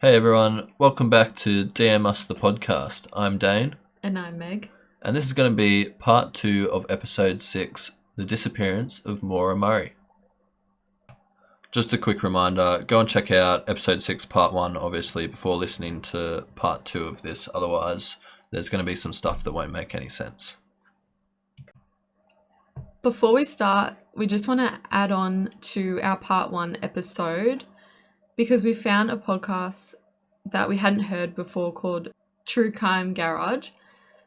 Hey everyone, welcome back to DM Us the podcast. I'm Dane. And I'm Meg. And this is going to be part 2 of episode 6, The Disappearance of Maura Murray. Just a quick reminder, go and check out episode 6 part 1 obviously before listening to part 2 of this, otherwise there's going to be some stuff that won't make any sense. Before we start, we just want to add on to our part 1 episode because we found a podcast that we hadn't heard before called True Crime Garage.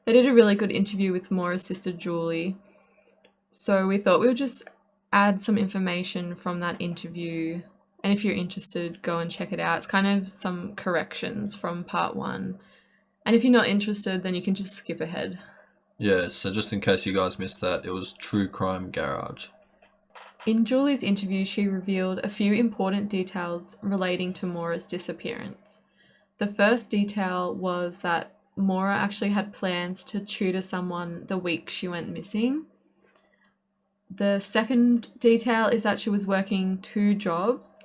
They did a really good interview with Maura's sister Julie. So we thought we would just add some information from that interview. And if you're interested, go and check it out. It's kind of some corrections from part 1. And if you're not interested, then you can just skip ahead. Yeah, so just in case you guys missed that, it was True Crime Garage. In Julie's interview, she revealed a few important details relating to Maura's disappearance. The first detail was that Maura actually had plans to tutor someone the week she went missing. The second detail is that she was working 2 jobs,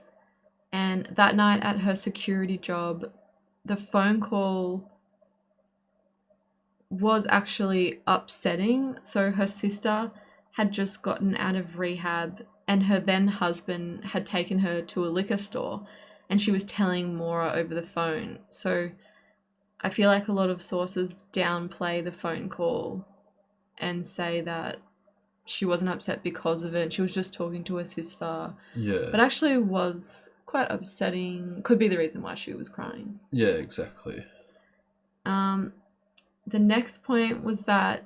and that night at her security job, the phone call was actually upsetting. So her sister had just gotten out of rehab and her then husband had taken her to a liquor store and she was telling Maura over the phone. So I feel like a lot of sources downplay the phone call and say that she wasn't upset because of it. She was just talking to her sister. Yeah. But actually it was quite upsetting. Could be the reason why she was crying. Yeah, exactly. The next point was that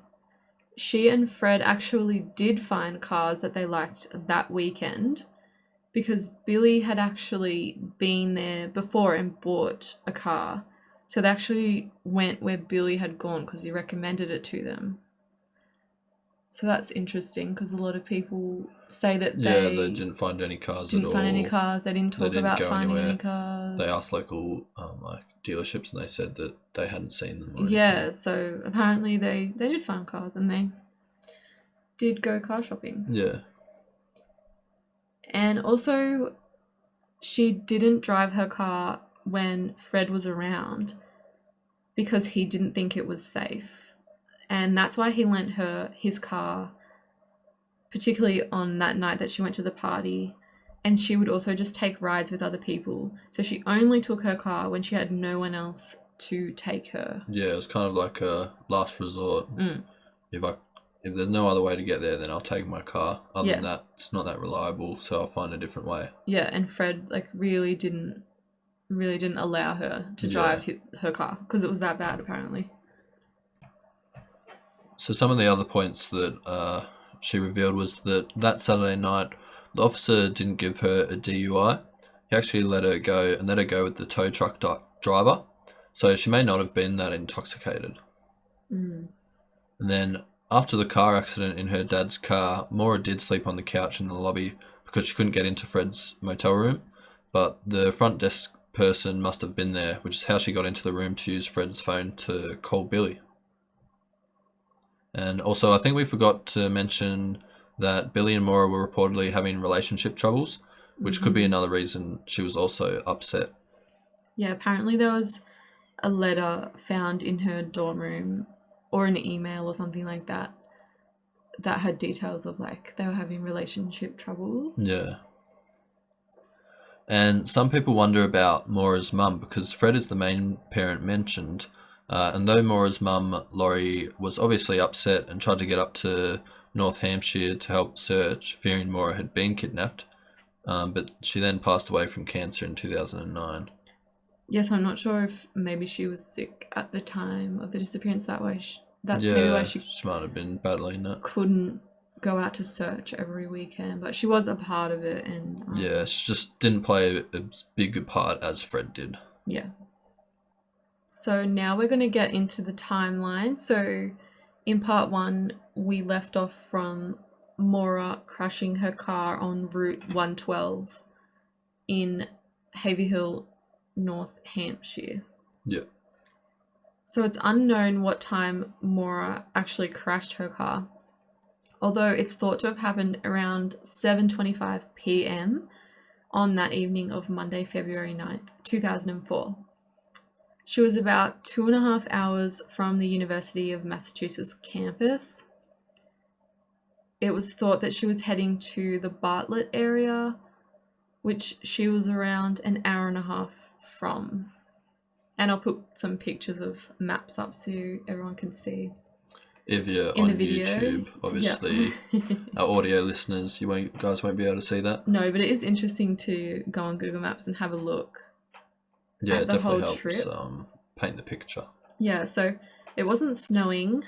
she and Fred actually did find cars that they liked that weekend because Billy had actually been there before and bought a car. So they actually went where Billy had gone because he recommended it to them. So that's interesting because a lot of people say that they didn't find any cars at all. Didn't find any cars. They didn't talk about finding any anywhere. cars. They asked local dealerships and they said that they hadn't seen them. Yeah, so apparently they did find cars and they did go car shopping. Yeah. And also, she didn't drive her car when Fred was around because he didn't think it was safe. And that's why he lent her his car, particularly on that night that she went to the party. And she would also just take rides with other people. So she only took her car when she had no one else to take her. Yeah, it was kind of like a last resort. If there's no other way to get there, then I'll take my car. Other than that, it's not that reliable, so I'll find a different way. Yeah, and Fred really didn't allow her to drive her car because it was that bad apparently. So some of the other points that she revealed was that Saturday night, the officer didn't give her a DUI. He actually let her go with the tow truck driver. So she may not have been that intoxicated. Mm. And then after the car accident in her dad's car, Maura did sleep on the couch in the lobby because she couldn't get into Fred's motel room. But the front desk person must have been there, which is how she got into the room to use Fred's phone to call Billy. And also, I think we forgot to mention that Billy and Maura were reportedly having relationship troubles, which could be another reason she was also upset. Yeah, apparently there was a letter found in her dorm room or an email or something like that that had details of they were having relationship troubles. Yeah. And some people wonder about Maura's mum because Fred is the main parent mentioned. And though Maura's mum, Laurie, was obviously upset and tried to get up to North Hampshire to help search, fearing Maura had been kidnapped, but she then passed away from cancer in 2009. Yes, I'm not sure if maybe she was sick at the time of the disappearance that way. Maybe why she might have been battling that. Couldn't go out to search every weekend, but she was a part of it. And she just didn't play a big part as Fred did. Yeah. So now we're going to get into the timeline. So in part 1, we left off from Maura crashing her car on Route 112 in Haverhill, North Hampshire. Yeah. So it's unknown what time Maura actually crashed her car, although it's thought to have happened around 7:25 p.m. on that evening of Monday, February 9th, 2004. She was about 2.5 hours from the University of Massachusetts campus. It was thought that she was heading to the Bartlett area, which she was around an hour and a half from. And I'll put some pictures of maps up so everyone can see. If you're In on the video. YouTube, obviously, our audio listeners, guys won't be able to see that. No, but it is interesting to go on Google Maps and have a look. Yeah, it the definitely whole helps trip. paint the picture. Yeah, so it wasn't snowing,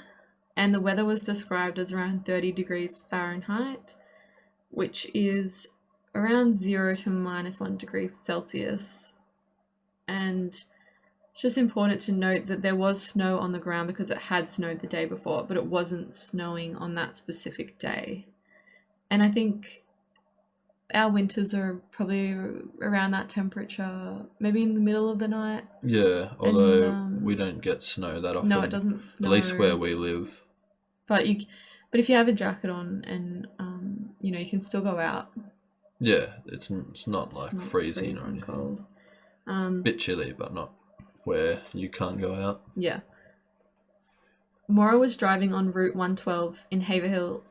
and the weather was described as around 30 degrees Fahrenheit, which is around 0 to -1 degrees Celsius. And it's just important to note that there was snow on the ground because it had snowed the day before, but it wasn't snowing on that specific day. And I think our winters are probably around that temperature, maybe in the middle of the night. Yeah, although we don't get snow that often. No, it doesn't snow. At least where we live. But if you have a jacket on and you can still go out. Yeah, it's not like freezing or anything. Cold. Bit chilly, but not where you can't go out. Yeah. Maura was driving on Route 112 in Haverhill,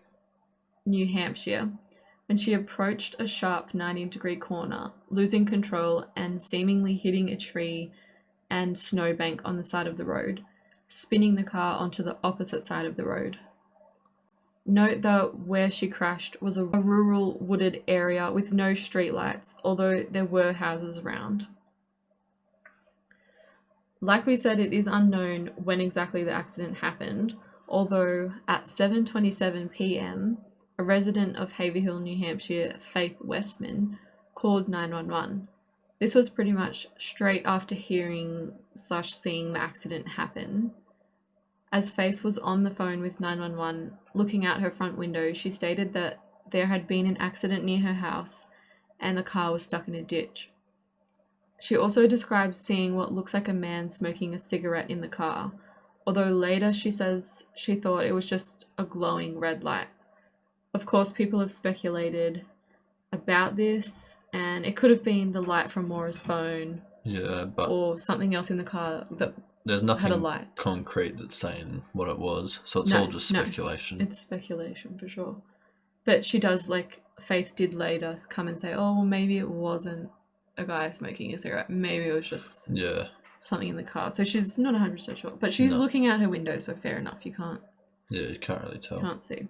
New Hampshire, when she approached a sharp 90-degree corner, losing control and seemingly hitting a tree and snowbank on the side of the road, spinning the car onto the opposite side of the road. Note that where she crashed was a rural wooded area with no streetlights, although there were houses around. Like we said, it is unknown when exactly the accident happened, although at 7:27 p.m, a resident of Haverhill, New Hampshire, Faith Westman, called 911. This was pretty much straight after hearing/seeing the accident happen. As Faith was on the phone with 911, looking out her front window, she stated that there had been an accident near her house and the car was stuck in a ditch. She also describes seeing what looks like a man smoking a cigarette in the car, although later she says she thought it was just a glowing red light. Of course, people have speculated about this, and it could have been the light from Maura's phone. Yeah, but or something else in the car that there's nothing had a light. concrete that's saying what it was, so it's all just speculation. It's speculation for sure. But she does, Faith did later come and say, oh, well, maybe it wasn't a guy smoking a cigarette. Maybe it was just something in the car. So she's not 100% sure. But she's looking out her window, so fair enough. You can't. Yeah, you can't really tell. Can't see.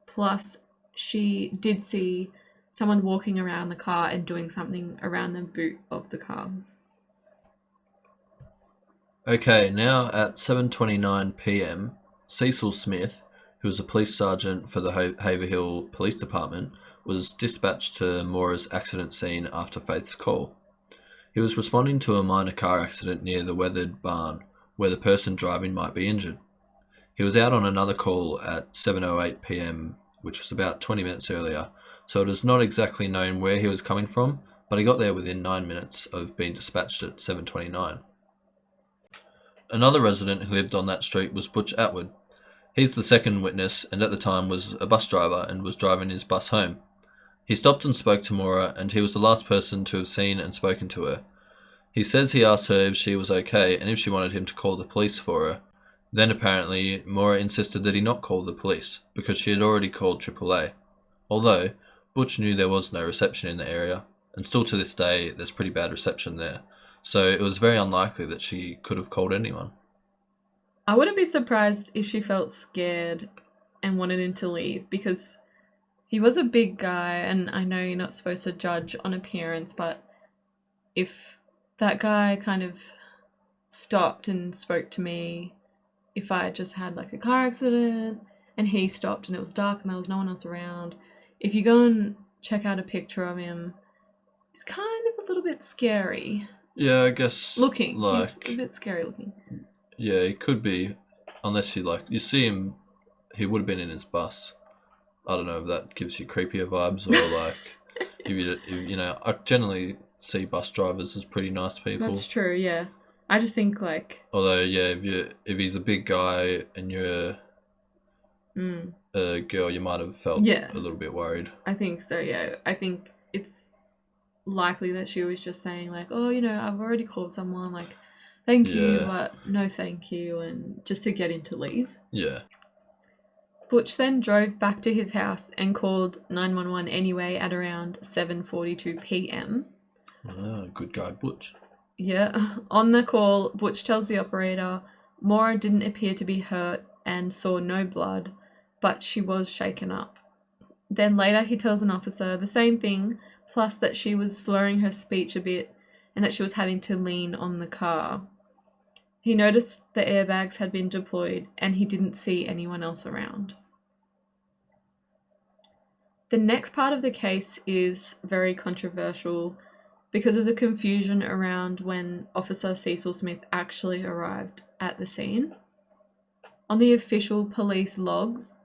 Plus, she did see someone walking around the car and doing something around the boot of the car. Okay, now at 7:29 p.m, Cecil Smith, who was a police sergeant for the Haverhill Police Department, was dispatched to Maura's accident scene after Faith's call. He was responding to a minor car accident near the weathered barn, where the person driving might be injured. He was out on another call at 7:08 p.m, which was about 20 minutes earlier, so it is not exactly known where he was coming from, but he got there within 9 minutes of being dispatched at 7:29. Another resident who lived on that street was Butch Atwood. He's the second witness, and at the time was a bus driver and was driving his bus home. He stopped and spoke to Maura, and he was the last person to have seen and spoken to her. He says he asked her if she was okay and if she wanted him to call the police for her. Then apparently Maura insisted that he not call the police, because she had already called AAA. Although, Butch knew there was no reception in the area, and still to this day there's pretty bad reception there, so it was very unlikely that she could have called anyone. I wouldn't be surprised if she felt scared and wanted him to leave, because he was a big guy, and I know you're not supposed to judge on appearance, but if that guy kind of stopped and spoke to me, if I just had a car accident and he stopped and it was dark and there was no one else around, if you go and check out a picture of him, he's kind of a little bit scary. Yeah, I guess looking. He's a bit scary looking. Yeah, he could be, unless you see him, he would have been in his bus. I don't know if that gives you creepier vibes or if I generally see bus drivers as pretty nice people. That's true, yeah. I just think although if he's a big guy and you're a girl, you might have felt a little bit worried. I think so, yeah. I think it's likely that she was just saying oh, I've already called someone, thank you, Yeah. but no thank you, and just to get him to leave. Yeah. Butch then drove back to his house and called 911 anyway at around 7:42 p.m. Good guy, Butch. Yeah. On the call, Butch tells the operator Maura didn't appear to be hurt and saw no blood, but she was shaken up. Then later he tells an officer the same thing, plus that she was slurring her speech a bit and that she was having to lean on the car. He noticed the airbags had been deployed and he didn't see anyone else around. The next part of the case is very controversial because of the confusion around when Officer Cecil Smith actually arrived at the scene. On the official police logs,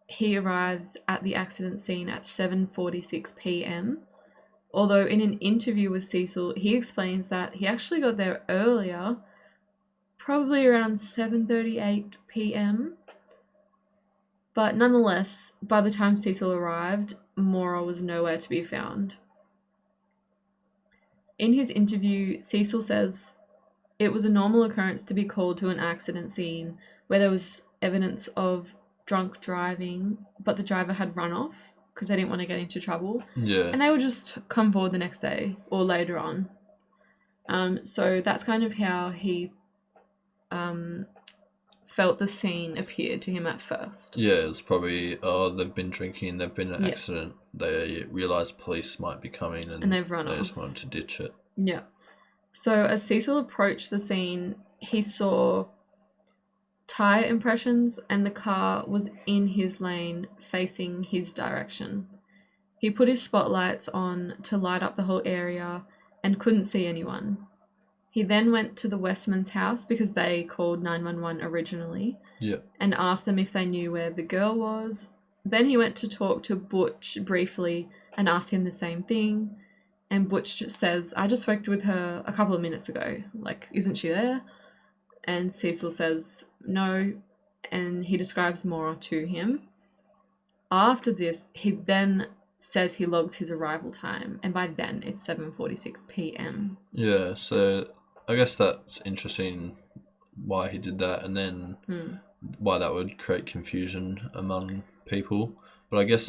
he arrives at the accident scene at 7:46 p.m. Although in an interview with Cecil, he explains that he actually got there earlier, probably around 7:38 p.m. But nonetheless, by the time Cecil arrived, Maura was nowhere to be found. In his interview, Cecil says it was a normal occurrence to be called to an accident scene where there was evidence of drunk driving, but the driver had run off because they didn't want to get into trouble. Yeah. And they would just come forward the next day or later on. So that's kind of how he felt the scene appeared to him at first. Yeah, it was probably, they've been drinking, they've been in an accident, they realised police might be coming and they've run they off. just wanted to ditch it. Yeah. So as Cecil approached the scene, he saw tyre impressions and the car was in his lane facing his direction. He put his spotlights on to light up the whole area and couldn't see anyone. He then went to the Westmans' house because they called 911 originally and asked them if they knew where the girl was. Then he went to talk to Butch briefly and asked him the same thing. And Butch just says, I just spoke with her a couple of minutes ago. Like, isn't she there? And Cecil says, no. And he describes Maura to him. After this, he then says he logs his arrival time. And by then, it's 7:46 p.m. Yeah, so I guess that's interesting why he did that, and then why that would create confusion among people. But I guess,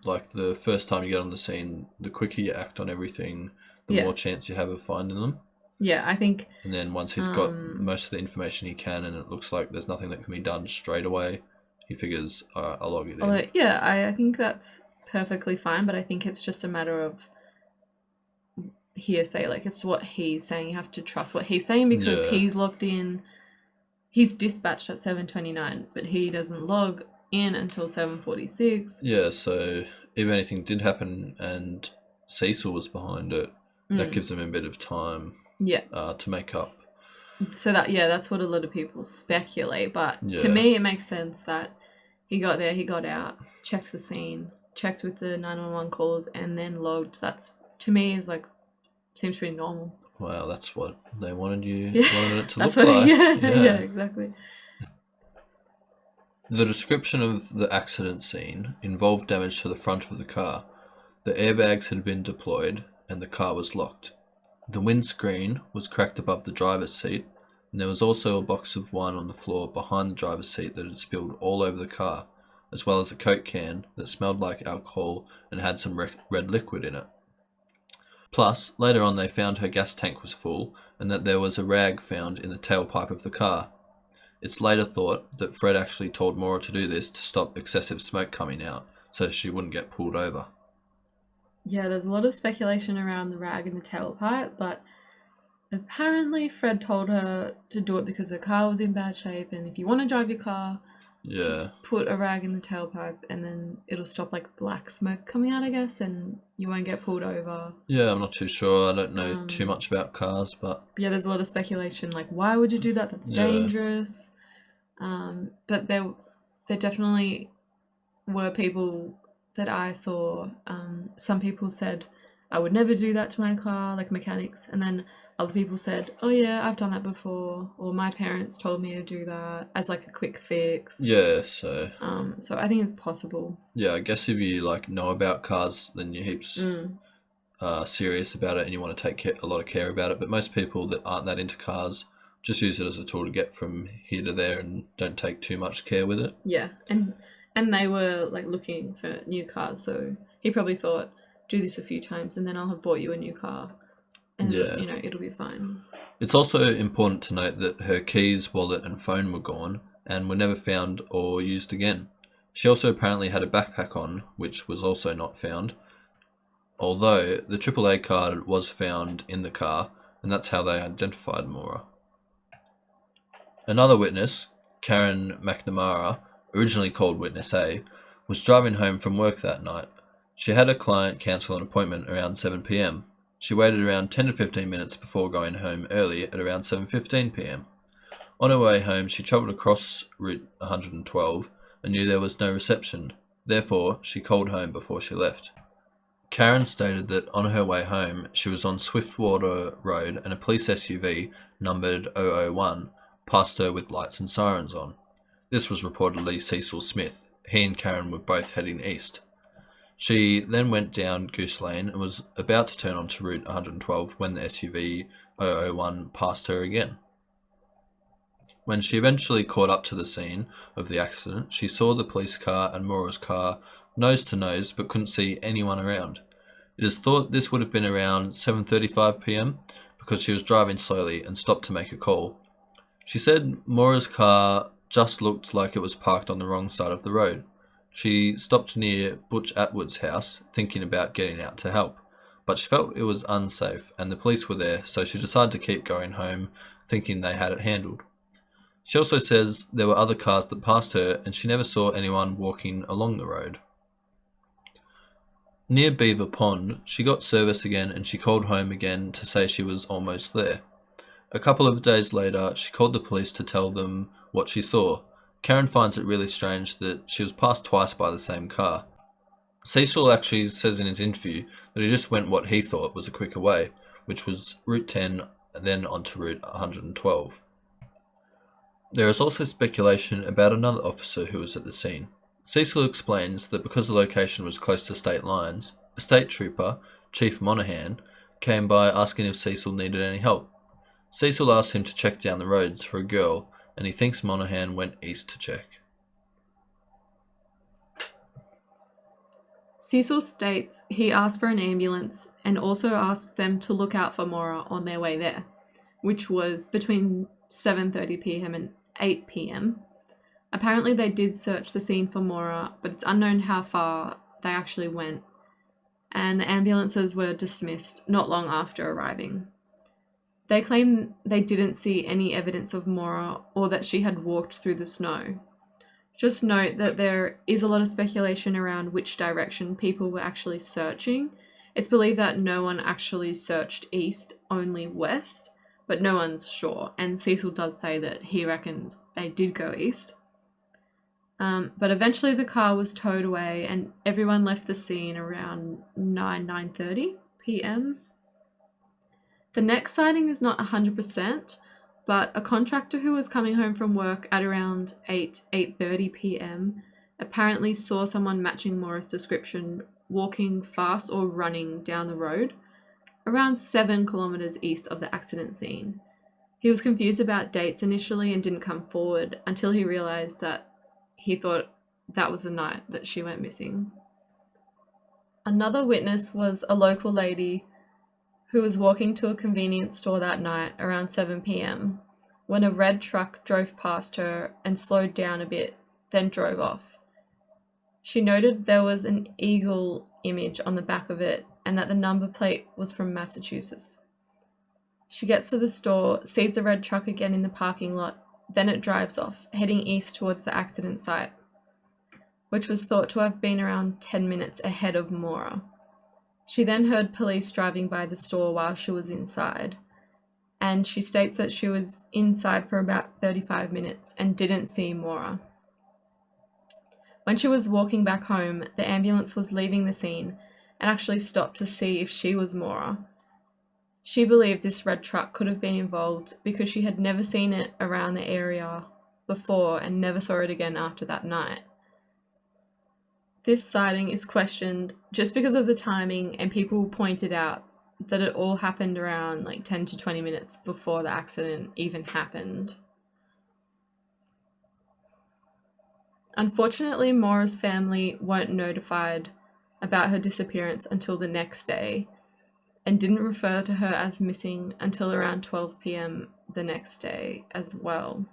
like, the first time you get on the scene, the quicker you act on everything, the more chance you have of finding them. Yeah, I think... And then once he's got most of the information he can and it looks like there's nothing that can be done straight away, he figures, all right, I'll log it in. Yeah, I think that's perfectly fine, but I think it's just a matter of hearsay. Like, it's what he's saying. You have to trust what he's saying because he's logged in. He's dispatched at 7:29, but he doesn't log in until 7:46. Yeah, so if anything did happen and Cecil was behind it, that gives him a bit of time to make up. So that's what a lot of people speculate, but to me it makes sense that he got there, he got out, checked the scene, checked with the 911 callers, and then logged. That's, to me, is like, seems pretty normal. Wow, that's what they wanted it to look what, like. Yeah, exactly. The description of the accident scene involved damage to the front of the car. The airbags had been deployed and the car was locked. The windscreen was cracked above the driver's seat, and there was also a box of wine on the floor behind the driver's seat that had spilled all over the car, as well as a Coke can that smelled like alcohol and had some red liquid in it. Plus, later on they found her gas tank was full and that there was a rag found in the tailpipe of the car. It's later thought that Fred actually told Maura to do this to stop excessive smoke coming out so she wouldn't get pulled over. Yeah, there's a lot of speculation around the rag in the tailpipe, but apparently Fred told her to do it because her car was in bad shape, and if you want to drive your car, just put a rag in the tailpipe and then it'll stop like black smoke coming out, I guess, and you won't get pulled over. Yeah, I'm not too sure. I don't know too much about cars, but... Yeah, there's a lot of speculation, like, why would you do that? That's dangerous. But there definitely were people that I saw. Some people said, I would never do that to my car, like mechanics, and then other people said, oh yeah, I've done that before, or my parents told me to do that as like a quick fix. Yeah, so... So I think it's possible. Yeah, I guess if you like know about cars, then you're heaps serious about it and you want to take a lot of care about it. But most people that aren't that into cars just use it as a tool to get from here to there and don't take too much care with it. Yeah, and they were like looking for new cars, so he probably thought, do this a few times and then I'll have bought you a new car, and Yeah. it'll be fine. It's also important to note that her keys, wallet and phone were gone and were never found or used again. She also apparently had a backpack on, which was also not found, although the AAA card was found in the car, and that's how they identified Maura. Another witness, Karen McNamara, originally called Witness A, was driving home from work that night. She had a client cancel an appointment around 7 p.m. She waited around 10 to 15 minutes before going home early at around 7:15 p.m. On her way home, she travelled across Route 112 and knew there was no reception. Therefore, she called home before she left. Karen stated that on her way home, she was on Swiftwater Road and a police SUV numbered 001 passed her with lights and sirens on. This was reportedly Cecil Smith. He and Karen were both heading east. She then went down Goose Lane and was about to turn onto Route 112 when the SUV 001 passed her again. When she eventually caught up to the scene of the accident, she saw the police car and Maura's car nose to nose but couldn't see anyone around. It is thought this would have been around 7:35 p.m. because she was driving slowly and stopped to make a call. She said Maura's car just looked like it was parked on the wrong side of the road. She stopped near Butch Atwood's house, thinking about getting out to help, but she felt it was unsafe and the police were there, so she decided to keep going home, thinking they had it handled. She also says there were other cars that passed her and she never saw anyone walking along the road. Near Beaver Pond, she got service again and she called home again to say she was almost there. A couple of days later, she called the police to tell them what she saw. Karen finds it really strange that she was passed twice by the same car. Cecil actually says in his interview that he just went what he thought was a quicker way, which was Route 10 and then onto Route 112. There is also speculation about another officer who was at the scene. Cecil explains that because the location was close to state lines, a state trooper, Chief Monahan, came by asking if Cecil needed any help. Cecil asked him to check down the roads for a girl, and he thinks Monahan went east to check. Cecil states he asked for an ambulance and also asked them to look out for Maura on their way there, which was between 7:30 p.m. and 8 p.m. Apparently they did search the scene for Maura, but it's unknown how far they actually went, and the ambulances were dismissed not long after arriving. They claim they didn't see any evidence of Maura or that she had walked through the snow. Just note that there is a lot of speculation around which direction people were actually searching. It's believed that no one actually searched east, only west, but no one's sure, and Cecil does say that he reckons they did go east. But eventually the car was towed away and everyone left the scene around 9:30 p.m. The next sighting is not 100%, but a contractor who was coming home from work at around 8:30 p.m. apparently saw someone matching Maura's description walking fast or running down the road around 7 kilometers east of the accident scene. He was confused about dates initially and didn't come forward until he realized that he thought that was the night that she went missing. Another witness was a local lady who was walking to a convenience store that night around 7 p.m. when a red truck drove past her and slowed down a bit, then drove off. She noted there was an eagle image on the back of it and that the number plate was from Massachusetts. She gets to the store, sees the red truck again in the parking lot, then it drives off, heading east towards the accident site, which was thought to have been around 10 minutes ahead of Maura. She then heard police driving by the store while she was inside, and she states that she was inside for about 35 minutes and didn't see Maura. When she was walking back home, the ambulance was leaving the scene and actually stopped to see if she was Maura. She believed this red truck could have been involved because she had never seen it around the area before and never saw it again after that night. This sighting is questioned just because of the timing, and people pointed out that it all happened around like 10 to 20 minutes before the accident even happened. Unfortunately, Maura's family weren't notified about her disappearance until the next day and didn't refer to her as missing until around 12 p.m. the next day as well,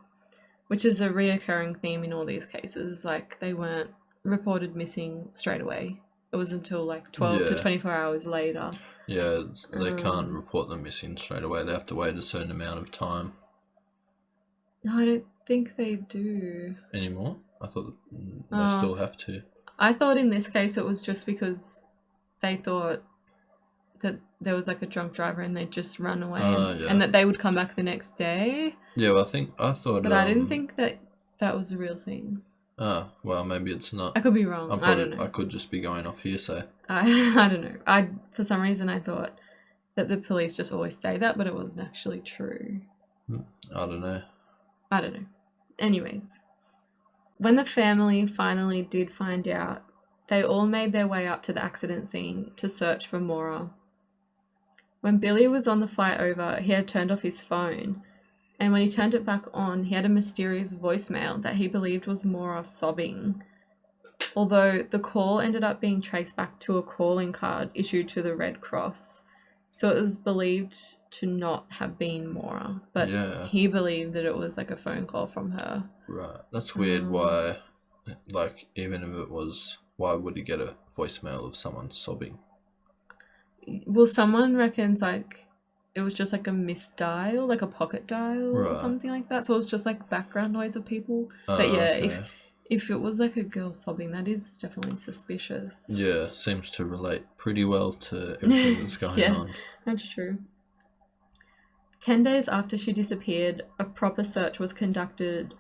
which is a reoccurring theme in all these cases. Like, they weren't reported missing straight away. It was until like 12 to 24 hours later. Yeah, they can't report them missing straight away. They have to wait a certain amount of time. No, I don't think they do. Anymore? I thought they still have to. I thought in this case it was just because they thought that there was like a drunk driver and they'd just run away and that they would come back the next day. Yeah, well, I thought... But I didn't think that was a real thing. Oh, well, maybe it's not. I could be wrong. I don't know. I could just be going off hearsay. I don't know. For some reason, I thought that the police just always say that, but it wasn't actually true. I don't know. Anyways, when the family finally did find out, they all made their way up to the accident scene to search for Maura. When Billy was on the flight over, he had turned off his phone, and when he turned it back on, he had a mysterious voicemail that he believed was Maura sobbing. Although the call ended up being traced back to a calling card issued to the Red Cross, so it was believed to not have been Maura, but he believed that it was like a phone call from her. Right, that's weird. Why, like, even if it was, why would he get a voicemail of someone sobbing? Well, someone reckons like it was just like a misdial, like a pocket dial or something like that. So it was just like background noise of people. But yeah, if it was like a girl sobbing, that is definitely suspicious. Yeah, seems to relate pretty well to everything that's going on. Yeah, that's true. 10 days after she disappeared, a proper search was conducted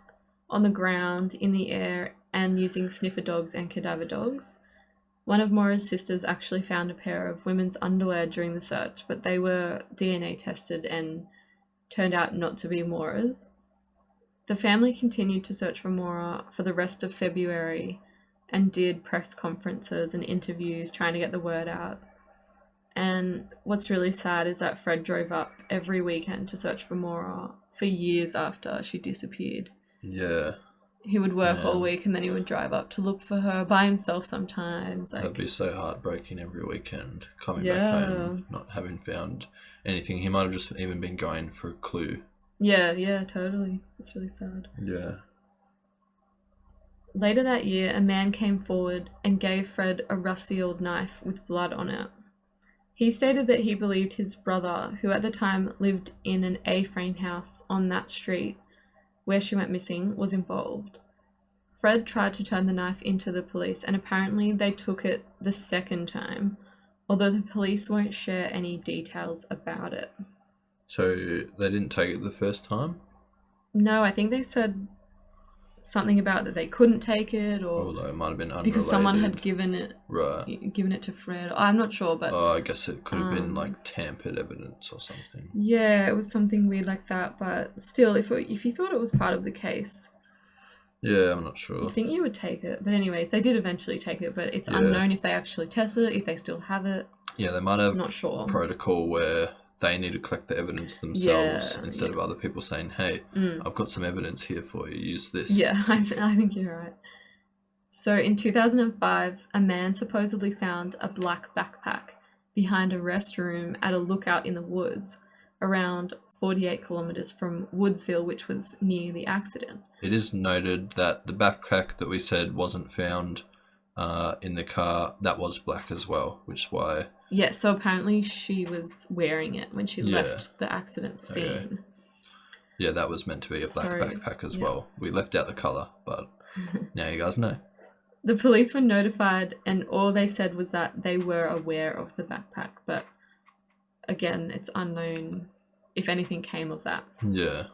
on the ground, in the air, and using sniffer dogs and cadaver dogs. One of Maura's sisters actually found a pair of women's underwear during the search, but they were DNA tested and turned out not to be Maura's. The family continued to search for Maura for the rest of February and did press conferences and interviews trying to get the word out. And what's really sad is that Fred drove up every weekend to search for Maura for years after she disappeared. Yeah. He would work all week and then he would drive up to look for her by himself sometimes. That'd be so heartbreaking every weekend, coming back home, not having found anything. He might have just even been going for a clue. Yeah, totally. It's really sad. Yeah. Later that year, a man came forward and gave Fred a rusty old knife with blood on it. He stated that he believed his brother, who at the time lived in an A-frame house on that street where she went missing, was involved. Fred tried to turn the knife into the police, and apparently they took it the second time, although the police won't share any details about it. So they didn't take it the first time? No, I think they said something about that they couldn't take it, or although it might have been unrelated. Because someone had given it to Fred. I'm not sure, but I guess it could have been like tampered evidence or something. Yeah, it was something weird like that. But still, if you thought it was part of the case, yeah, I'm not sure. I think you would take it. But anyways, they did eventually take it, but it's unknown if they actually tested it, if they still have it. Yeah, they might have not sure. Protocol where they need to collect the evidence themselves instead of other people saying, hey, I've got some evidence here for you, use this. Yeah, I think you're right. So in 2005, a man supposedly found a black backpack behind a restroom at a lookout in the woods around 48 kilometres from Woodsville, which was near the accident. It is noted that the backpack that we said wasn't found in the car, that was black as well, which is why... Yeah, so apparently she was wearing it when she left the accident scene. Okay. Yeah, that was meant to be a black backpack as well. We left out the colour, but now you guys know. The police were notified, and all they said was that they were aware of the backpack, but again, it's unknown if anything came of that. Yeah,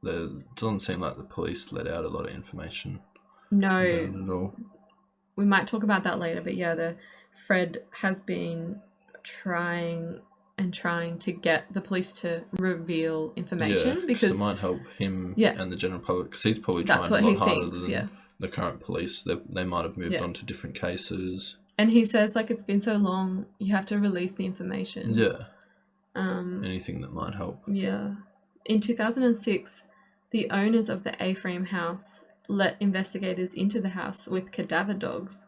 it doesn't seem like the police let out a lot of information. No. At all. We might talk about that later, but yeah, Fred has been trying to get the police to reveal information because it might help him and the general public, because he's probably trying a lot harder than the current police. They might have moved on to different cases. And he says, like, it's been so long, you have to release the information. Yeah. Anything that might help. Yeah. In 2006, the owners of the A-frame house let investigators into the house with cadaver dogs,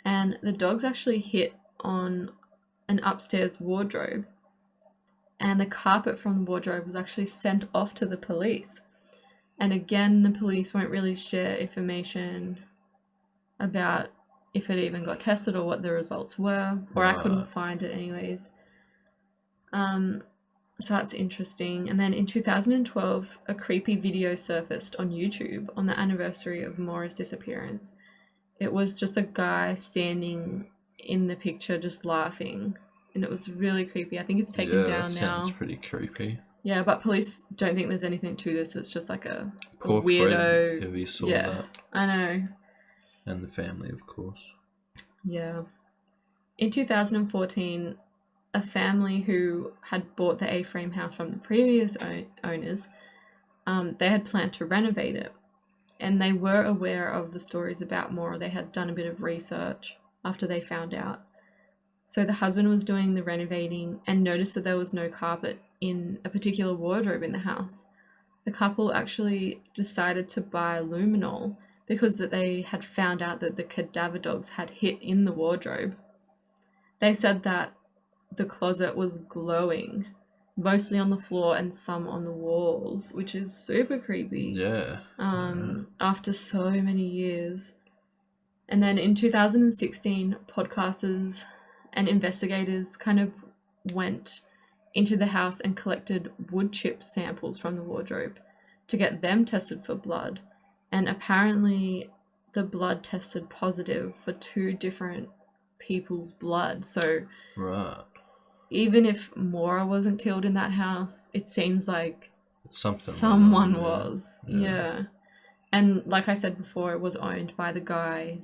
and the dogs actually hit on an upstairs wardrobe, and the carpet from the wardrobe was actually sent off to the police. And again, the police won't really share information about if it even got tested or what the results were, or I couldn't find it anyways. So that's interesting. And then in 2012, a creepy video surfaced on YouTube on the anniversary of Maura's disappearance. It was just a guy standing in the picture just laughing, and it was really creepy. I think it's taken down that now. sounds pretty creepy. Yeah, but police don't think there's anything to this. It's just like a Poor weirdo. Fred, if he saw that. I know. And the family, of course. Yeah. In 2014, a family who had bought the A-frame house from the previous owners, they had planned to renovate it. And they were aware of the stories about Maura. They had done a bit of research after they found out. So the husband was doing the renovating and noticed that there was no carpet in a particular wardrobe in the house. The couple actually decided to buy luminol because that they had found out that the cadaver dogs had hit in the wardrobe. They said that the closet was glowing, mostly on the floor and some on the walls, which is super creepy. Yeah. After so many years. And then in 2016, podcasters and investigators kind of went into the house and collected wood chip samples from the wardrobe to get them tested for blood. And apparently the blood tested positive for 2 different people's blood. So right. Even if Maura wasn't killed in that house, it seems like someone was. Yeah. And like I said before, it was owned by the guy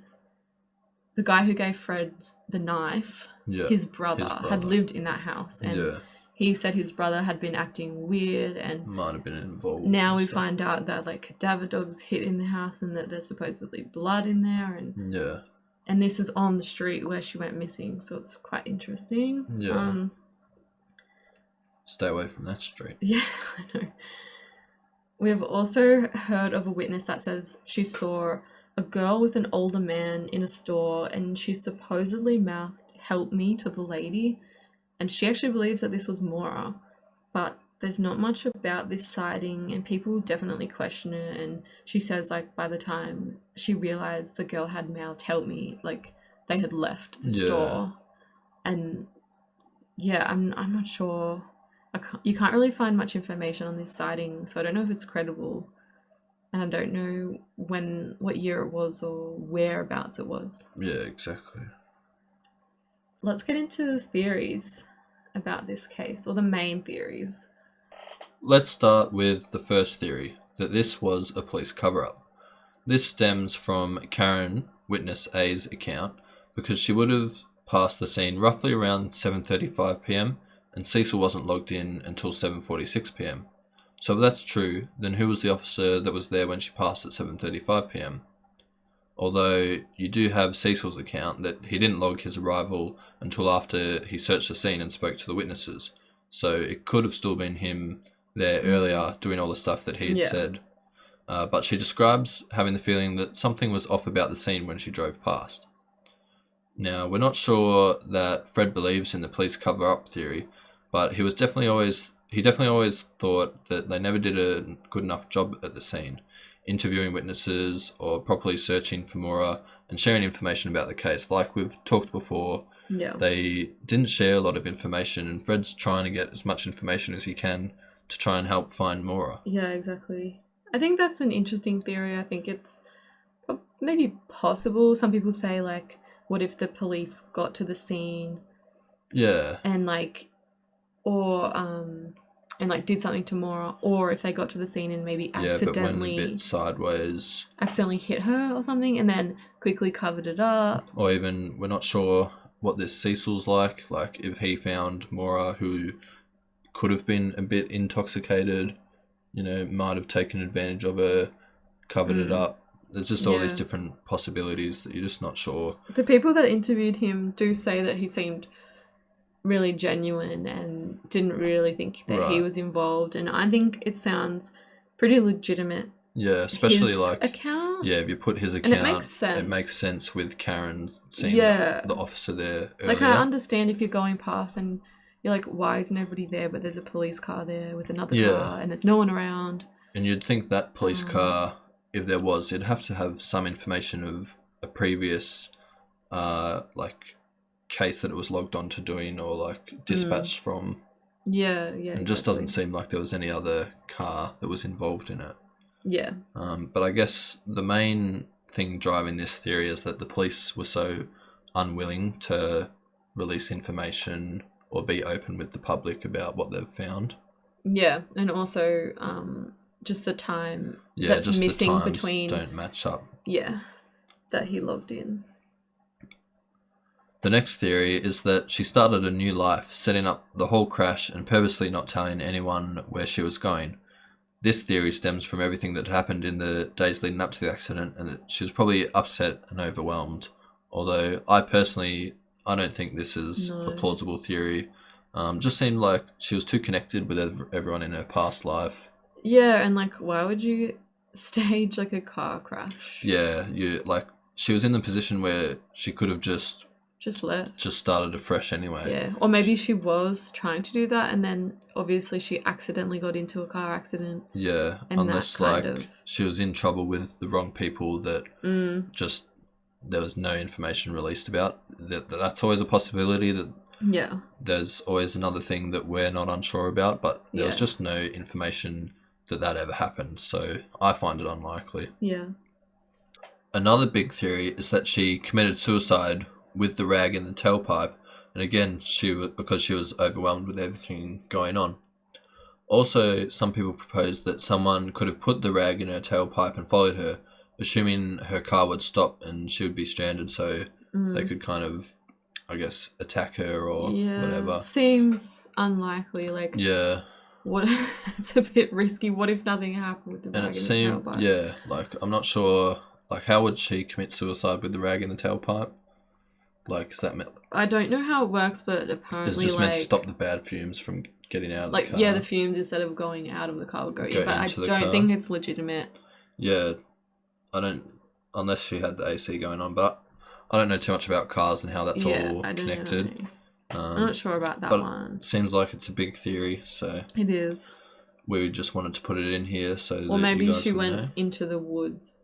who gave Fred the knife. Yeah. His brother had lived in that house, and he said his brother had been acting weird and might have been involved. Now we find out that like cadaver dogs hit in the house and that there's supposedly blood in there, and this is on the street where she went missing, so it's quite interesting. Yeah. Stay away from that street. Yeah, I know. We've also heard of a witness that says she saw a girl with an older man in a store, and she supposedly mouthed, "Help me," to the lady. And she actually believes that this was Maura, but there's not much about this sighting, and people definitely question it. And she says, like, by the time she realized the girl had mouthed "Help me," like, they had left the store. And yeah, I'm not sure. You can't really find much information on this sighting, so I don't know if it's credible, and I don't know what year it was or whereabouts it was. Yeah, exactly. Let's get into the theories about this case, or the main theories. Let's start with the first theory, that this was a police cover-up. This stems from Karen, witness A's account, because she would have passed the scene roughly around 7:35 p.m, and Cecil wasn't logged in until 7:46 p.m. So if that's true, then who was the officer that was there when she passed at 7:35 p.m? Although you do have Cecil's account that he didn't log his arrival until after he searched the scene and spoke to the witnesses. So it could have still been him there earlier doing all the stuff that he had said. But she describes having the feeling that something was off about the scene when she drove past. Now, we're not sure that Fred believes in the police cover-up theory, but he definitely always thought that they never did a good enough job at the scene, interviewing witnesses or properly searching for Maura and sharing information about the case. Like we've talked before, they didn't share a lot of information, and Fred's trying to get as much information as he can to try and help find Maura. Yeah, exactly. I think that's an interesting theory. I think it's maybe possible. Some people say, like, what if the police got to the scene and did something to Maura, or if they got to the scene and maybe accidentally but went a bit sideways, accidentally hit her or something, and then quickly covered it up. Or even, we're not sure what this Cecil's like if he found Maura, who could have been a bit intoxicated, might have taken advantage of her, covered it up. There's just all these different possibilities that you're just not sure. The people that interviewed him do say that he seemed really genuine and didn't really think that he Right. was involved. And I think it sounds pretty legitimate. Yeah, especially His like, account. yeah, if you put his And it account, makes sense. it makes sense with Karen seeing Yeah. the officer there Like, I earlier. understand if you're going past and you're like, why is nobody there? But there's a police car there with another Yeah. car and there's no one around. And you'd think that police car, if there was, it'd have to have some information of a previous, like, case that it was logged on to doing or, like, dispatched from. Yeah, It just doesn't seem like there was any other car that was involved in it. Yeah. But I guess the main thing driving this theory is that the police were so unwilling to release information or be open with the public about what they've found. Yeah, and also just the time Yeah, that's just missing the times between don't match up. Yeah, that he logged in. The next theory is that she started a new life, setting up the whole crash and purposely not telling anyone where she was going. This theory stems from everything that happened in the days leading up to the accident, and that she was probably upset and overwhelmed. Although I don't think this is a plausible theory. Just seemed like she was too connected with everyone in her past life. Yeah, and like, why would you stage like a car crash? Yeah, she was in the position where she could have just started afresh anyway. Yeah, or maybe she was trying to do that and then obviously she accidentally got into a car accident. Yeah, and unless she was in trouble with the wrong people that just there was no information released about. That's always a possibility that there's always another thing that we're not unsure about, but there was just no information that ever happened, so I find it unlikely. Yeah. Another big theory is that she committed suicide with the rag in the tailpipe, and again, because she was overwhelmed with everything going on. Also, some people proposed that someone could have put the rag in her tailpipe and followed her, assuming her car would stop and she would be stranded, so they could kind of, I guess, attack her or whatever. Seems unlikely. Like, yeah, what? It's a bit risky. What if nothing happened with the rag in the tailpipe? Yeah, like, I'm not sure. Like, how would she commit suicide with the rag in the tailpipe? Like, is that meant? I don't know how it works, but apparently, it's just meant to stop the bad fumes from getting out of the car. Yeah, the fumes instead of going out of the car would go in. But I don't think it's legitimate. Yeah, unless she had the AC going on, but I don't know too much about cars and how that's all connected. I'm not sure about that one. It seems like it's a big theory, so it is. We just wanted to put it in here so or that maybe you guys she would went know. into the woods.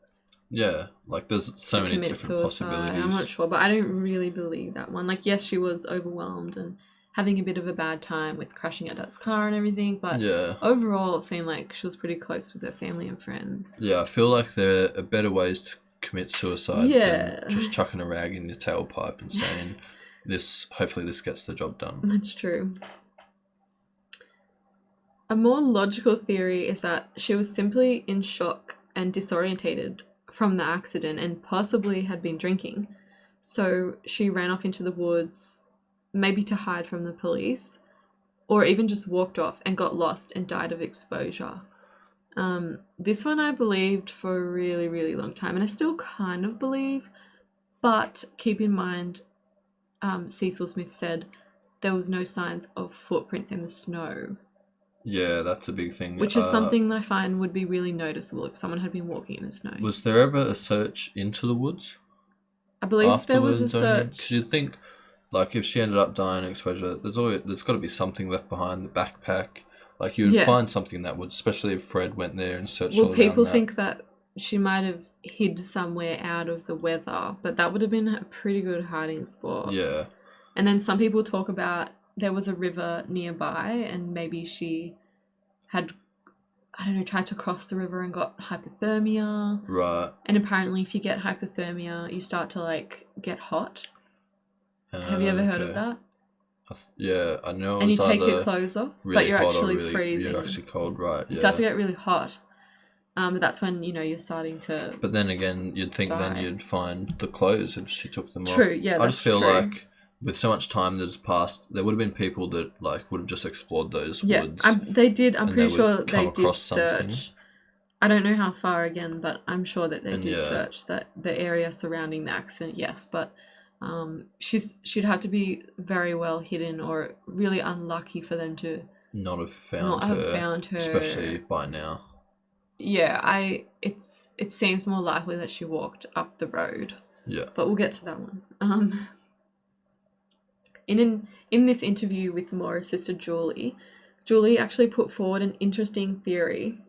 Yeah, like there's so many different suicide. possibilities. I'm not sure, but I don't really believe that one. Like, yes, she was overwhelmed and having a bit of a bad time with crashing her dad's car and everything, but overall it seemed like she was pretty close with her family and friends. Yeah, I feel like there are better ways to commit suicide than just chucking a rag in your tailpipe and saying, hopefully this gets the job done. That's true. A more logical theory is that she was simply in shock and disorientated from the accident and possibly had been drinking. So she ran off into the woods, maybe to hide from the police, or even just walked off and got lost and died of exposure. This one I believed for a really, really long time, and I still kind of believe, but keep in mind, Cecil Smith said there was no signs of footprints in the snow. Yeah, that's a big thing. Which is something I find would be really noticeable if someone had been walking in the snow. Was there ever a search into the woods? I believe there was a search. Because you'd think, like, if she ended up dying of exposure, there's got to be something left behind the backpack. Like, you'd find something that would, especially if Fred went there and searched all around that. Well, people think that she might have hid somewhere out of the weather, but that would have been a pretty good hiding spot. Yeah. And then some people talk about there was a river nearby and maybe she had, I don't know, tried to cross the river and got hypothermia. Right. And apparently if you get hypothermia, you start to, like, get hot. Have you ever heard of that? Yeah, I know. And you take your clothes off, really but you're hot actually really, freezing. You're actually cold, right. You start to get really hot. But that's when, you're starting to But then again, you'd think then you'd find the clothes if she took them off. True, yeah, I just feel like with so much time that's passed, there would have been people that, like, would have just explored those woods. They did. I'm pretty sure they did search. Something. I don't know how far again, but I'm sure that they did search the area surrounding the accident, yes. But She'd have to be very well hidden or really unlucky for them to Not have found not her, have found her. especially by now. Yeah, it seems more likely that she walked up the road. Yeah. But we'll get to that one. In this interview with Maura's sister Julie actually put forward an interesting theory,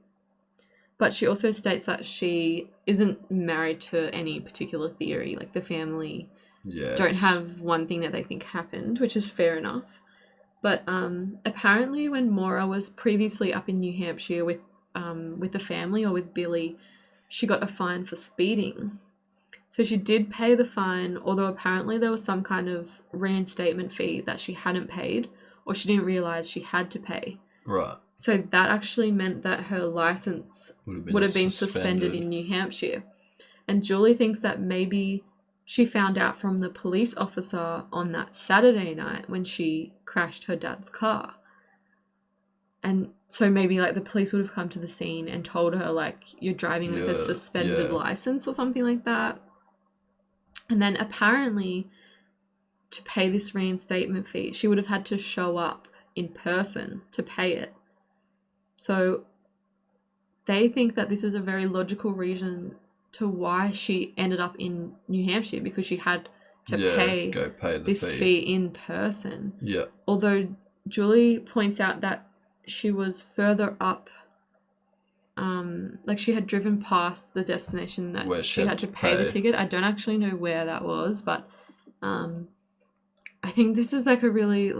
but she also states that she isn't married to any particular theory. Like the family don't have one thing that they think happened, which is fair enough. But apparently when Maura was previously up in New Hampshire with the family or with Billy, she got a fine for speeding. So she did pay the fine, although apparently there was some kind of reinstatement fee that she hadn't paid, or she didn't realise she had to pay. Right. So that actually meant that her license would have been suspended in New Hampshire. And Julie thinks that maybe she found out from the police officer on that Saturday night when she crashed her dad's car. And so maybe like the police would have come to the scene and told her like, you're driving with a suspended license or something like that. And then apparently to pay this reinstatement fee, she would have had to show up in person to pay it. So they think that this is a very logical reason to why she ended up in New Hampshire, because she had to pay this fee in person. Yeah. Although Julie points out that she was further up, like she had driven past the destination that where she had to pay the ticket. I don't actually know where that was, but I think this is like a really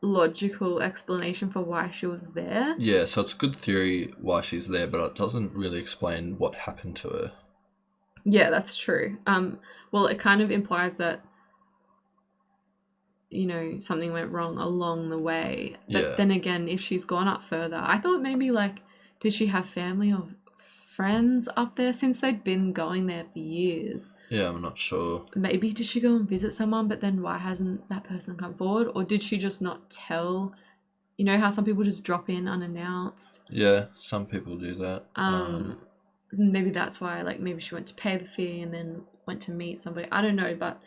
logical explanation for why she was there. Yeah, so it's a good theory why she's there, but it doesn't really explain what happened to her. Yeah, that's true. Well, it kind of implies that, you know, something went wrong along the way. But then again, if she's gone up further, I thought maybe like, did she have family or friends up there since they'd been going there for years? Yeah, I'm not sure. Maybe did she go and visit someone, but then why hasn't that person come forward? Or did she just not tell? You know how some people just drop in unannounced? Yeah, some people do that. Maybe that's why, like, maybe she went to pay the fee and then went to meet somebody. I don't know, but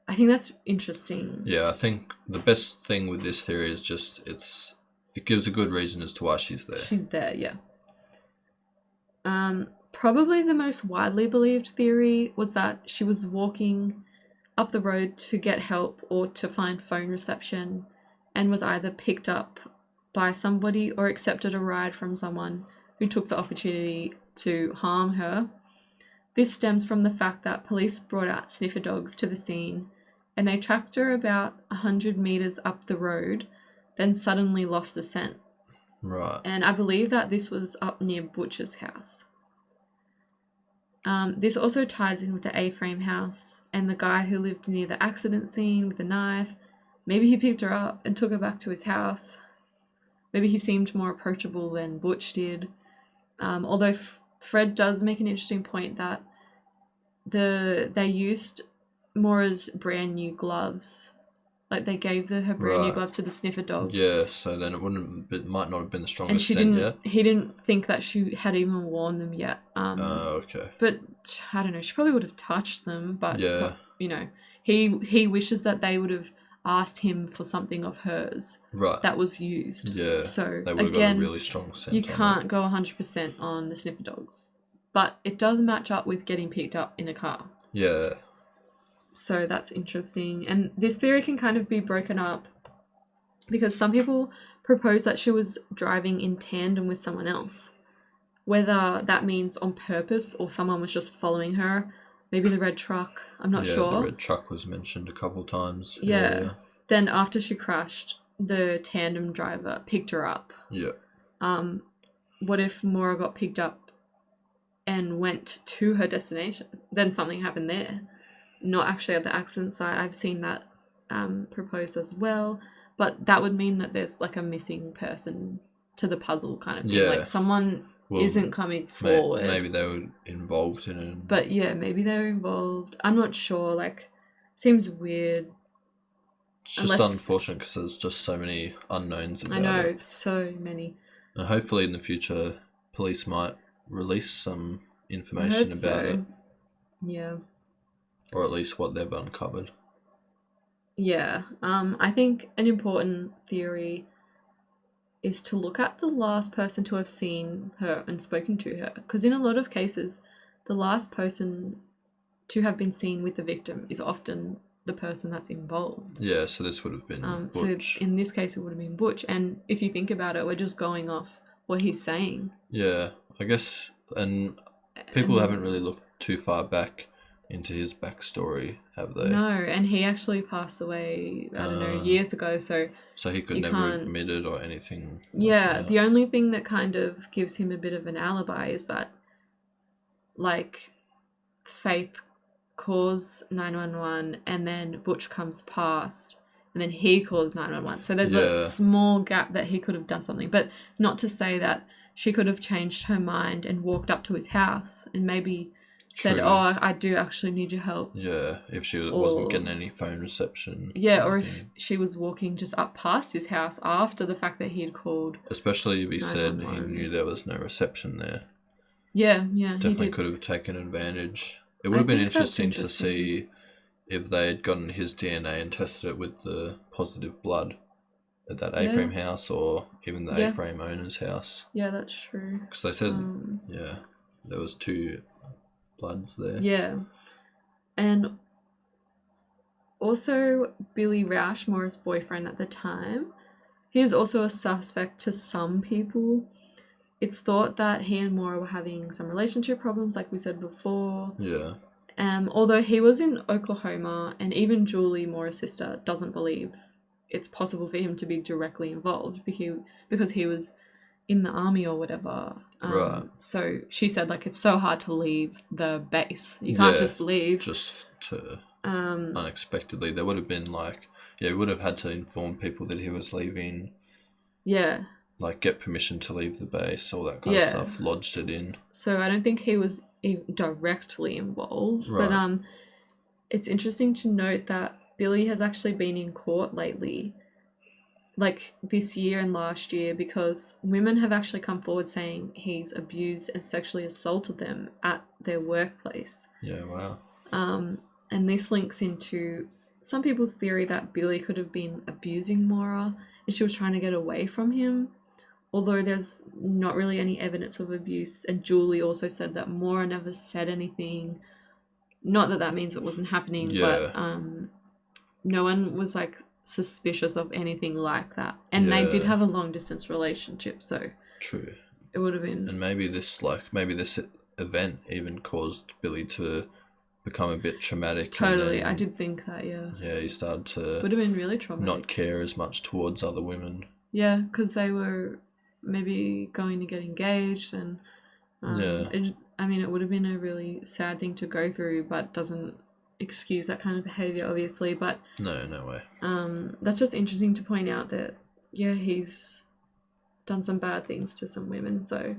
I think that's interesting. Yeah, I think the best thing with this theory is just it gives a good reason as to why she's there. She's there, yeah. Probably the most widely believed theory was that she was walking up the road to get help or to find phone reception and was either picked up by somebody or accepted a ride from someone who took the opportunity to harm her. This stems from the fact that police brought out sniffer dogs to the scene and they tracked her about 100 meters up the road, then suddenly lost the scent. Right. And I believe that this was up near Butcher's house. This also ties in with the A-frame house and the guy who lived near the accident scene with the knife. Maybe he picked her up and took her back to his house. Maybe he seemed more approachable than Butch did. Although Fred does make an interesting point that they used Maura's brand new gloves. Like they gave her brand new gloves to the sniffer dogs. Yeah, so then it might not have been the strongest scent yet. He didn't think that she had even worn them yet. Okay. But I don't know, she probably would have touched them, but you know, he wishes that they would have asked him for something of hers that was used. Yeah. So they would have got a really strong scent. You can't go 100% on the sniffer dogs. But it does match up with getting picked up in a car. Yeah. So that's interesting. And this theory can kind of be broken up because some people propose that she was driving in tandem with someone else. Whether that means on purpose or someone was just following her. Maybe the red truck. I'm not sure. The red truck was mentioned a couple times. Yeah. Then after she crashed, the tandem driver picked her up. Yeah. What if Maura got picked up and went to her destination? Then something happened there. Not actually at the accident site. I've seen that proposed as well. But that would mean that there's like a missing person to the puzzle kind of thing. Yeah. Like someone isn't coming forward. Maybe they were involved in it. But yeah, maybe they were involved. I'm not sure. Like, seems weird. It's just unfortunate because there's just so many unknowns about it. I know, so many. And hopefully in the future, police might release some information about it. Yeah. or at least what they've uncovered. Yeah. I think an important theory is to look at the last person to have seen her and spoken to her. Because in a lot of cases, the last person to have been seen with the victim is often the person that's involved. Yeah, so this would have been Butch. So in this case, it would have been Butch. And if you think about it, we're just going off what he's saying. Yeah, I guess, and people haven't really looked too far back into his backstory, have they? No, and he actually passed away, I don't know, years ago, so he could never admit it or anything. Yeah, the only thing that kind of gives him a bit of an alibi is that, like, Faith calls 911 and then Butch comes past and then he calls 911. So there's a small gap that he could have done something, but not to say that she could have changed her mind and walked up to his house and maybe said, "Oh, I do actually need your help." Yeah, if she wasn't getting any phone reception. Yeah, or if she was walking just up past his house after the fact that he had called. Especially if he said he knew there was no reception there. Yeah, definitely could have taken advantage. It would have been interesting to see if they had gotten his DNA and tested it with the positive blood at that A-frame house or even the A-frame owner's house. Yeah, that's true. Because they said, there was 2 bloods there. Yeah. And also Billy Roush, Maura's boyfriend at the time, he is also a suspect to some people. It's thought that he and Maura were having some relationship problems, like we said before. Yeah. Although he was in Oklahoma, and even Julie, Maura's sister, doesn't believe it's possible for him to be directly involved because he was in the army or whatever. Right. So she said, like, it's so hard to leave the base. You can't just leave. Just to unexpectedly. There would have been we would have had to inform people that he was leaving. Yeah. Like, get permission to leave the base, all that kind of stuff, lodged it in. So I don't think he was directly involved. Right. But it's interesting to note that Billy has actually been in court lately, like this year and last year, because women have actually come forward saying he's abused and sexually assaulted them at their workplace. Yeah, wow. And this links into some people's theory that Billy could have been abusing Maura and she was trying to get away from him. Although there's not really any evidence of abuse, and Julie also said that Maura never said anything. Not that that means it wasn't happening, but no one was like suspicious of anything like that. And they did have a long distance relationship, so true. It would have been. And maybe this event even caused Billy to become a bit traumatic. Totally, I did think that. Yeah. Yeah, he started to. Would have been really traumatic. Not care as much towards other women. Yeah, because they were maybe going to get engaged, and it would have been a really sad thing to go through, but doesn't excuse that kind of behavior, obviously. But no way. That's just interesting to point out that he's done some bad things to some women. So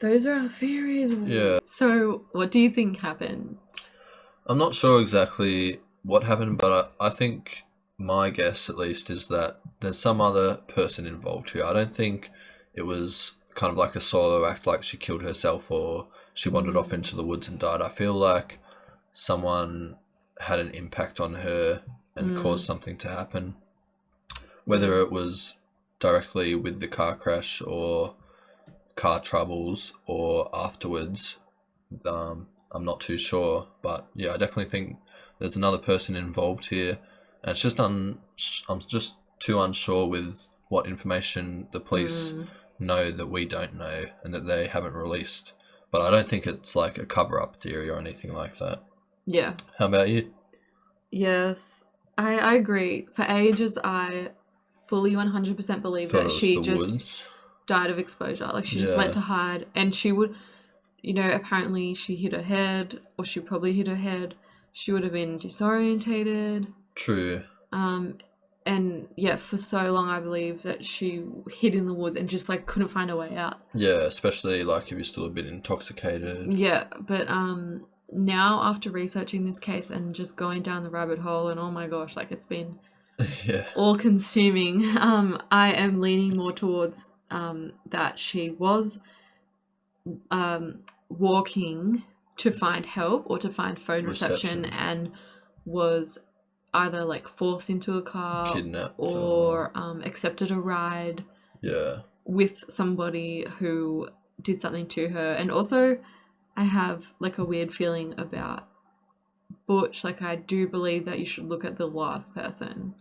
those are our theories. Yeah. So what do you think happened? I'm not sure exactly what happened, but I think my guess, at least, is that there's some other person involved here. I don't think it was kind of like a solo act, like she killed herself or she wandered off into the woods and died. I feel like someone had an impact on her and caused something to happen. Whether it was directly with the car crash or car troubles or afterwards, I'm not too sure. But yeah, I definitely think there's another person involved here. And it's just I'm just too unsure with what information the police know that we don't know and that they haven't released. But I don't think it's like a cover-up theory or anything like that. Yeah. How about you? Yes, I agree. For ages, I fully 100% believe that she just died of exposure. Like, she just went to hide, and she would, apparently she hit her head, or she probably hit her head. She would have been disorientated. True. And yeah, for so long I believe that she hid in the woods and just like couldn't find a way out. Yeah, especially like if you're still a bit intoxicated. Yeah, but now after researching this case and just going down the rabbit hole, and oh my gosh, like, it's been all consuming. I am leaning more towards that she was walking to find help or to find phone reception and was either like forced into a car, kidnapped, or accepted a ride with somebody who did something to her. And also I have like a weird feeling about Butch. Like, I do believe that you should look at the last person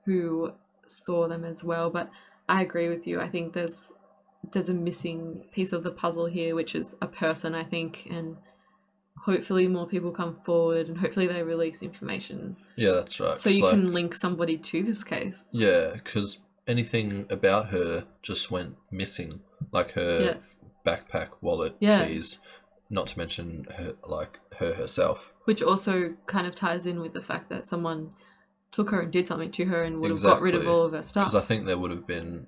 who saw them as well, but I agree with you. I think there's a missing piece of the puzzle here, which is a person, I think, and hopefully more people come forward and hopefully they release information. Yeah, that's right. So you can link somebody to this case. Yeah, because anything about her just went missing, like her backpack, wallet, keys, not to mention her herself. Which also kind of ties in with the fact that someone took her and did something to her and would have got rid of all of her stuff. Because I think there would have been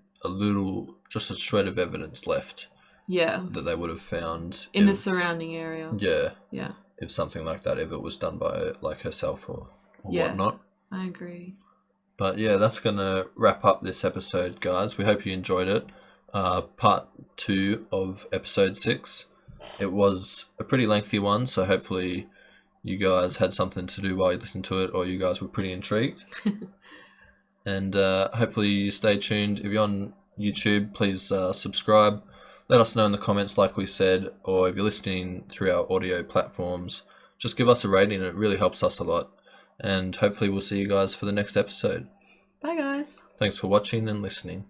just a shred of evidence left. Yeah. That they would have found in the surrounding area. Yeah. Yeah. If something like that, if it was done by like herself or whatnot. I agree. But yeah, that's gonna wrap up this episode, guys. We hope you enjoyed it. Part 2 of episode 6. It was a pretty lengthy one, so hopefully you guys had something to do while you listened to it, or you guys were pretty intrigued. And hopefully you stay tuned. If you're on YouTube, please subscribe. Let us know in the comments, like we said, or if you're listening through our audio platforms, just give us a rating. It really helps us a lot. And hopefully we'll see you guys for the next episode. Bye, guys. Thanks for watching and listening.